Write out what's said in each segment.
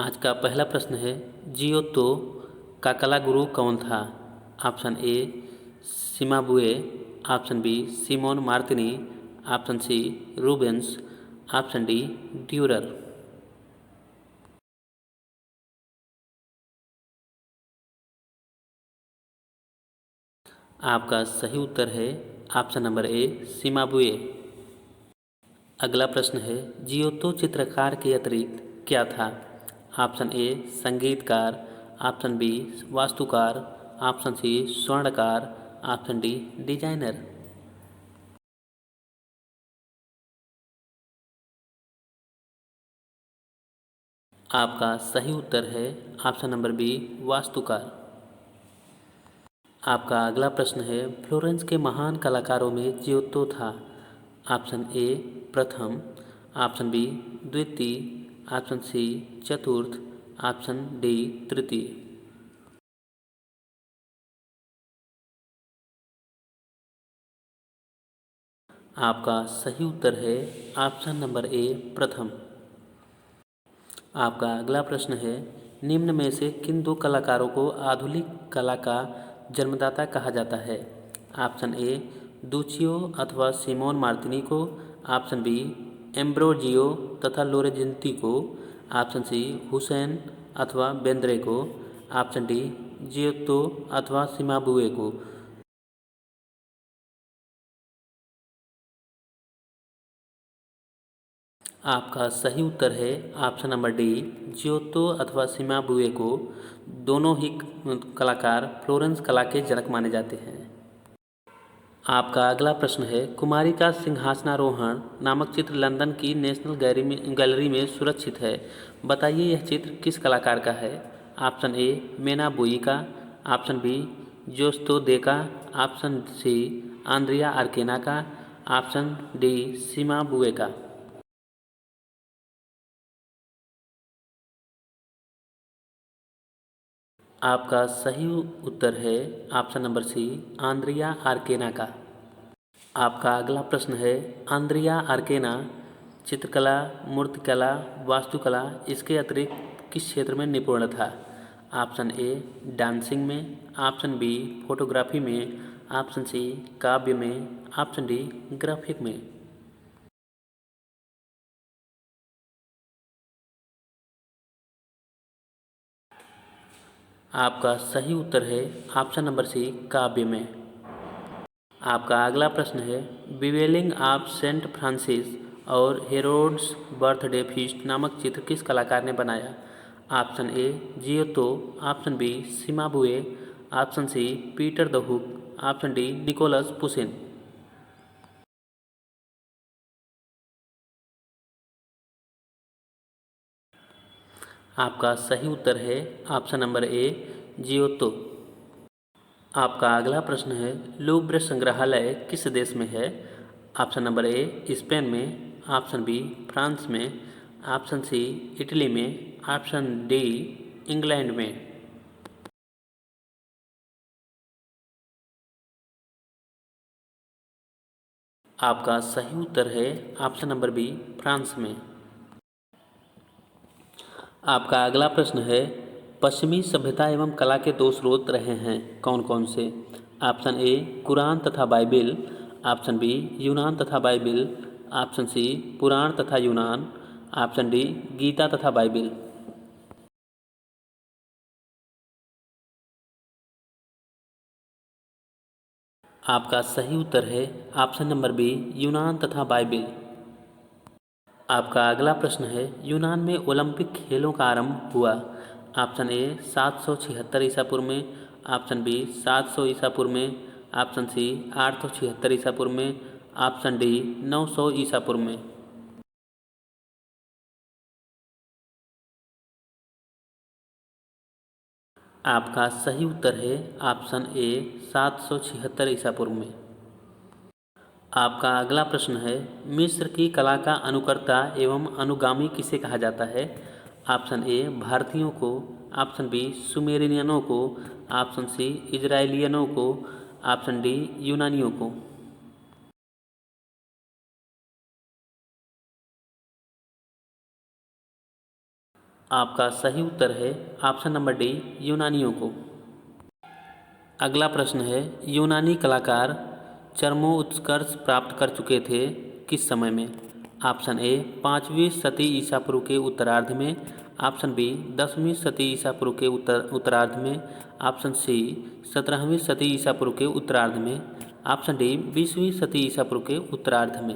आज का पहला प्रश्न है, जियोतो का कला गुरु कौन था? Option A Cimabue, option B Simone Martini, option C Rubens, option D Durer. आपका सही उत्तर है ऑप्शन नंबर ए सिमाबुए। अगला प्रश्न है, जियोतो चित्रकार के अतिरिक्त क्या था? ऑप्शन ए संगीतकार, ऑप्शन बी वास्तुकार, ऑप्शन सी स्वर्णकार, ऑप्शन डी डिजाइनर। आपका सही उत्तर है ऑप्शन नंबर बी वास्तुकार। आपका अगला प्रश्न है, फ्लोरेंस के महान कलाकारों में जियोतो था। ऑप्शन ए प्रथम, ऑप्शन बी द्वितीय, ऑप्शन सी चतुर्थ, ऑप्शन डी तृतीय। आपका सही उत्तर है ऑप्शन नंबर ए प्रथम। आपका अगला प्रश्न है, निम्न में से किन दो कलाकारों को आधुनिक कला का जन्मदाता कहा जाता है? ऑप्शन ए दुचियो अथवा सिमोन मार्तिनी को, ऑप्शन बी एम्ब्रोजियो तथा लोरेंजेंती को, ऑप्शन सी हुसैन अथवा बेंद्रे को, ऑप्शन डी जियोतो अथवा सिमाबुए को। आपका सही उत्तर है ऑप्शन नंबर डी जियोतो अथवा सिमाबुए को। दोनों ही कलाकार फ्लोरेंस कला के जनक माने जाते हैं। आपका अगला प्रश्न है, कुमारी का सिंहासनारोहण नामक चित्र लंदन की नेशनल गैलरी में सुरक्षित है। बताइए यह चित्र किस कलाकार का है? ऑप्शन ए मेना बोई का, ऑप्शन बी जोस्तो दे का, ऑप्शन सी आंद्रिया आर्केना का, ऑप्शन डी सीमा बुए का। आपका सही उत्तर है ऑप्शन नंबर सी आंद्रिया आर्केना का। आपका अगला प्रश्न है, आंद्रिया आर्केना चित्रकला, मूर्तिकला, वास्तुकला इसके अतिरिक्त किस क्षेत्र में निपुण था? ऑप्शन ए डांसिंग में, ऑप्शन बी फोटोग्राफी में, ऑप्शन सी काव्य में, ऑप्शन डी ग्राफिक में। आपका सही उत्तर है ऑप्शन नंबर सी काव्य में। आपका अगला प्रश्न है, विवेलिंग ऑफ सेंट फ्रांसिस और हेरोड्स बर्थडे फीस्ट नामक चित्र किस कलाकार ने बनाया? Option A Giotto, option B Cimabue, option C Pieter de Hooch, option D Nicolas Poussin. आपका सही उत्तर है ऑप्शन नंबर ए जियोतो। आपका अगला प्रश्न है, लूव्र संग्रहालय किस देश में है? ऑप्शन नंबर ए स्पेन में, ऑप्शन बी फ्रांस में, ऑप्शन सी इटली में, ऑप्शन डी इंग्लैंड में। आपका सही उत्तर है ऑप्शन नंबर बी फ्रांस में। आपका अगला प्रश्न है, पश्चिमी सभ्यता एवं कला के दो स्रोत रहे हैं, कौन कौन से? ऑप्शन ए कुरान तथा बाइबिल, ऑप्शन बी यूनान तथा बाइबिल, ऑप्शन सी पुराण तथा यूनान, ऑप्शन डी गीता तथा बाइबिल। आपका सही उत्तर है ऑप्शन नंबर बी यूनान तथा बाइबिल। आपका अगला प्रश्न है, यूनान में ओलंपिक खेलों का आरंभ हुआ? ऑप्शन ए 776 ईसा पूर्व में, ऑप्शन बी 700 ईसा पूर्व में, ऑप्शन सी 876 ईसा पूर्व में, ऑप्शन डी 900 ईसा पूर्व में। आपका सही उत्तर है ऑप्शन ए 776 ईसा पूर्व में। आपका अगला प्रश्न है, मिस्र की कला का अनुकर्ता एवं अनुगामी किसे कहा जाता है? ऑप्शन ए भारतीयों को, ऑप्शन बी सुमेरियनों को, ऑप्शन सी इजराइलियनों को, ऑप्शन डी यूनानियों को। आपका सही उत्तर है ऑप्शन नंबर डी, यूनानियों को। अगला प्रश्न है, यूनानी कलाकार चरमोत्कर्ष प्राप्त कर चुके थे किस समय में? ऑप्शन ए 5वीं शती ईसा पूर्व के उत्तरार्ध में, ऑप्शन बी 10वीं शती ईसा पूर्व के उत्तरार्ध में, ऑप्शन सी 17वीं शती ईसा पूर्व के उत्तरार्ध में, ऑप्शन डी 20वीं शती ईसा पूर्व के उत्तरार्ध में।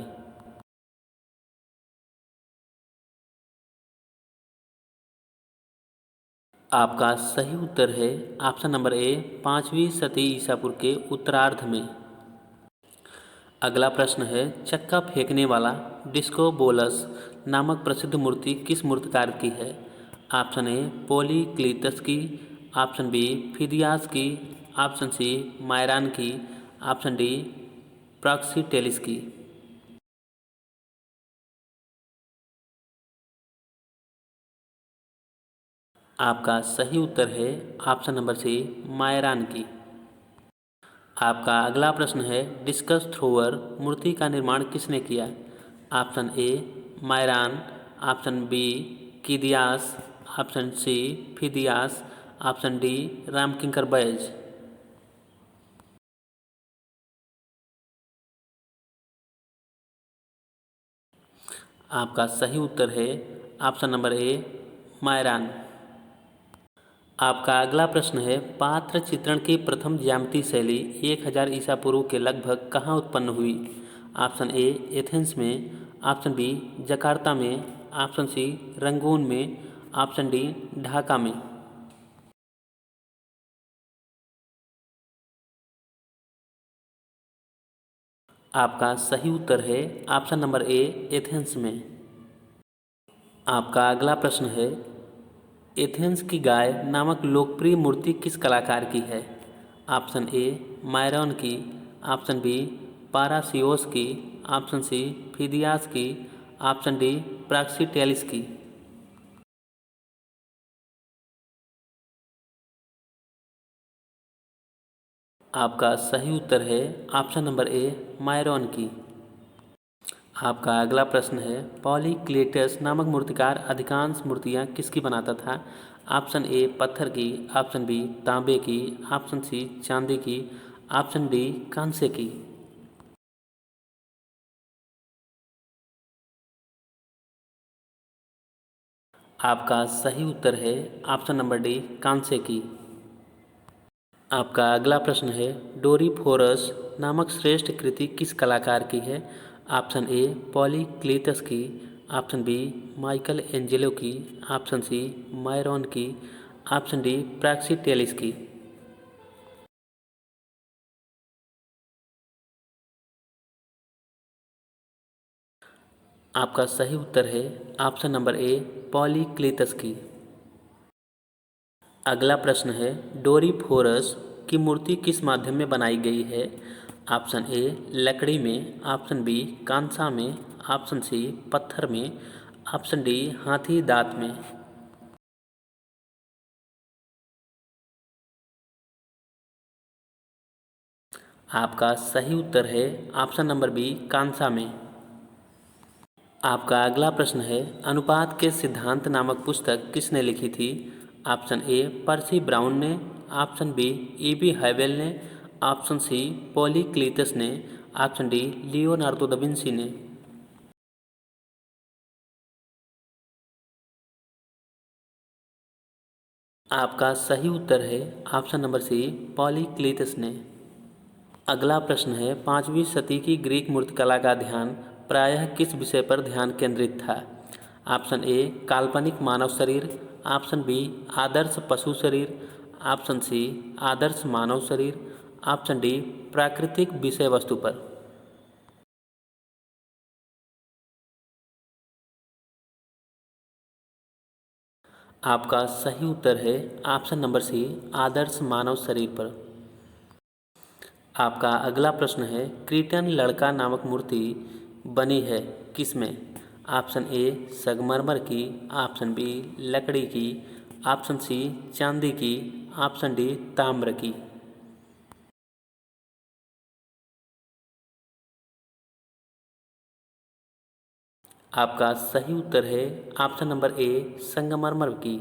आपका सही उत्तर है ऑप्शन नंबर ए 5वीं शती ईसा पूर्व के उत्तरार्ध में। अगला प्रश्न है, चक्का फेंकने वाला डिस्को बोलस नामक प्रसिद्ध मूर्ति किस मूर्तिकार की है? ऑप्शन ए पोलीक्लीतस की, ऑप्शन बी फिदियास की, ऑप्शन सी मायरान की, ऑप्शन डी प्राक्सिटेलिस की। आपका सही उत्तर है ऑप्शन नंबर सी मायरान की। आपका अगला प्रश्न है, डिस्कस थ्रोवर मूर्ति का निर्माण किसने किया? Option A Myron, option B Kidias, option C Phidias, option D Ramkinkar Baij. आपका सही उत्तर है ऑप्शन नंबर ए मायरान। आपका अगला प्रश्न है, पात्र चित्रण की प्रथम ज्यामितीय शैली 1000 ईसा पूर्व के लगभग कहाँ उत्पन्न हुई? ऑप्शन ए एथेंस में, ऑप्शन बी जकार्ता में, ऑप्शन सी रंगून में, ऑप्शन डी ढाका में। आपका सही उत्तर है ऑप्शन नंबर ए एथेंस में। आपका अगला प्रश्न है, एथेंस की गाय नामक लोकप्रिय मूर्ति किस कलाकार की है? ऑप्शन ए मायरन की, ऑप्शन बी पारासियोस की, ऑप्शन सी फिदियास की, ऑप्शन डी प्राक्सिटेलिस की। आपका सही उत्तर है ऑप्शन नंबर ए मायरन की। आपका अगला प्रश्न है, पॉलीक्लेटस नामक मूर्तिकार अधिकांश मूर्तियाँ किसकी बनाता था? ऑप्शन ए पत्थर की, ऑप्शन बी तांबे की, ऑप्शन सी चांदी की, ऑप्शन डी कांसे की। आपका सही उत्तर है ऑप्शन नंबर डी कांसे की। आपका अगला प्रश्न है, डोरीफोरस नामक श्रेष्ठ कृति किस कलाकार की है? ऑप्शन ए पॉलीक्लीतस की, ऑप्शन बी माइकल एंजेलो की, ऑप्शन सी मायरन की, ऑप्शन डी प्राक्सिटेलिस की। आपका सही उत्तर है ऑप्शन नंबर ए पॉलीक्लीतस की। अगला प्रश्न है, डोरीफोरस की मूर्ति किस माध्यम में बनाई गई है? ऑप्शन ए लकड़ी में, ऑप्शन बी कांसा में, ऑप्शन सी पत्थर में, ऑप्शन डी हाथी दांत में। आपका सही उत्तर है ऑप्शन नंबर बी कांसा में। आपका अगला प्रश्न है, अनुपात के सिद्धांत नामक पुस्तक किसने लिखी थी? ऑप्शन ए पर्सी ब्राउन ने, ऑप्शन बी ई.बी. हैवेल ने, ऑप्शन सी पॉलीक्लीतस ने, option D Leonardo da Vinci ने। आपका सही उत्तर है ऑप्शन नंबर सी पॉलीक्लीतस ने। अगला प्रश्न है, 5वीं शती की ग्रीक मूर्तिकला का ध्यान प्रायः किस विषय पर ध्यान केंद्रित था? ऑप्शन ए काल्पनिक मानव शरीर, ऑप्शन बी आदर्श पशु शरीर, ऑप्शन सी आदर्श मानव शरीर, ऑप्शन डी प्राकृतिक विषय वस्तु पर। आपका सही उत्तर है ऑप्शन नंबर सी आदर्श मानव शरीर पर। आपका अगला प्रश्न है, क्रीटन लड़का नामक मूर्ति बनी है किसमें? ऑप्शन ए संगमरमर की, ऑप्शन बी लकड़ी की, ऑप्शन सी चांदी की, ऑप्शन डी ताम्र की। आपका सही उत्तर है ऑप्शन नंबर ए संगमरमर की।